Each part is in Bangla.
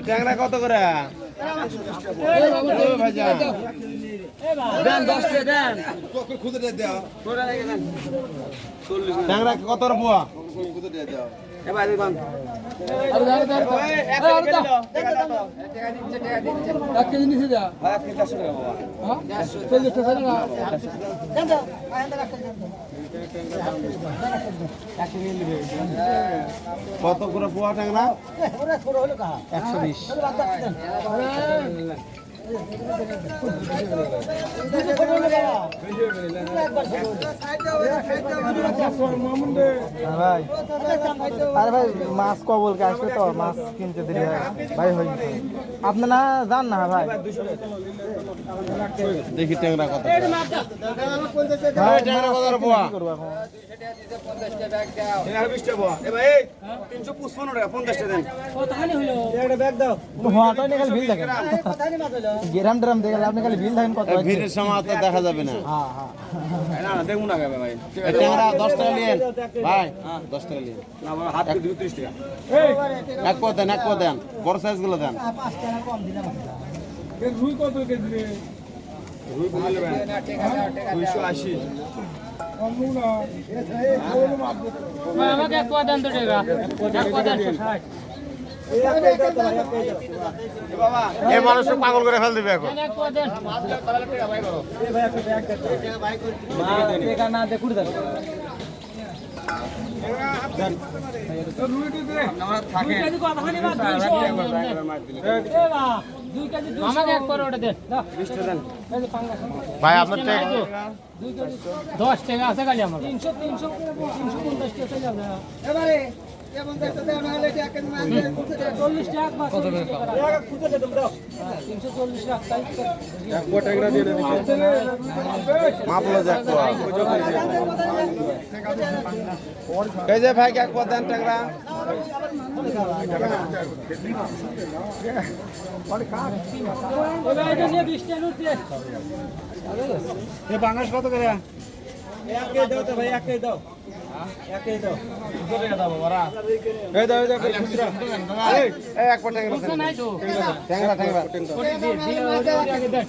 ট্যাংরা কত করে? ট্যাংরা কত বুয়া? কত করে পোয়া ট্যাংরা? 120। ভাই আরে ভাই মাছ কবলকে আসবে তো মাছ কিনতে দেরি হয় ভাই হয় আপনি না যান না ভাই দেখি ট্যাংরা কত? ট্যাংরা কত পোয়া? 355 দেন। গ্রাম ড্রাম দেখে আপনি খালি বিল দেখেন কত ভিড়ের সময় তো দেখা যাবে না। হ্যাঁ দেখুন না ভাই ট্যাংরা 10 টাকা নিয়েন ভাই। 10 টাকা নিয়েন না হাত 30 টাকা। এক পদ দেন বড় সাইজ গুলো দেন। 5 টাকা কম দিলাম রুই কত কেজি রে? রুই কত নেবেন? 280। আমাকে এক পদ দেন তো টাকা এক পদ দেন 60। এই মানুষ পাগল করে ফেল দিবে এখন। এক পদ দেন টাকা না দে কুড়ি দেন আমাকে এক করে ওটা দেন ভাই আপনার 10 টাকা আছে খালি আমার 350 টাকা যাবে এবারে 40 টাকা কত টাকা 340 টাকা এক পদ ট্যাংরা দিয়ে দেন। মাপলো যাক এই যে ভাই এক পদ দেন ট্যাংরা। বাংলাদেশ কত করে একাই দাও তো ভাই একাই দাও একাই দাও এই দাও খুচরা এই এক পদ ট্যাংরা দেন। নাই তো ট্যাংরা দিয়ে আগে দেন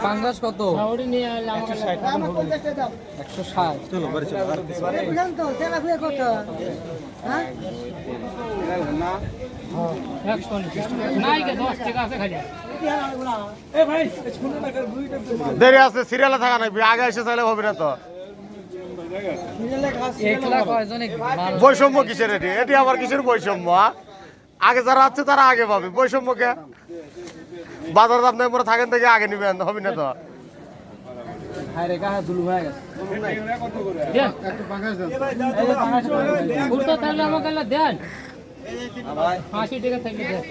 বাংলাদেশ কত ওটা নিয়ে আমাকে 160 চলো বাড়ি চলো নাই কে 10 টাকা আছে খালি দেরি আছে সিরিয়ালে থাকা নাই আগে এসে চাইলে হবে না তো। বৈষম্য কিসের এটি? এটি আবার কিসের বৈষম্য? আগে যারা আছে তারা আগে পাবে, বৈষম্যকে বাজার দাম নেই থাকেন থেকে আগে নিবেন হবে না তো। উল্টো থাকলে আমাকে দেন 80 টাকা থাকলে দেন।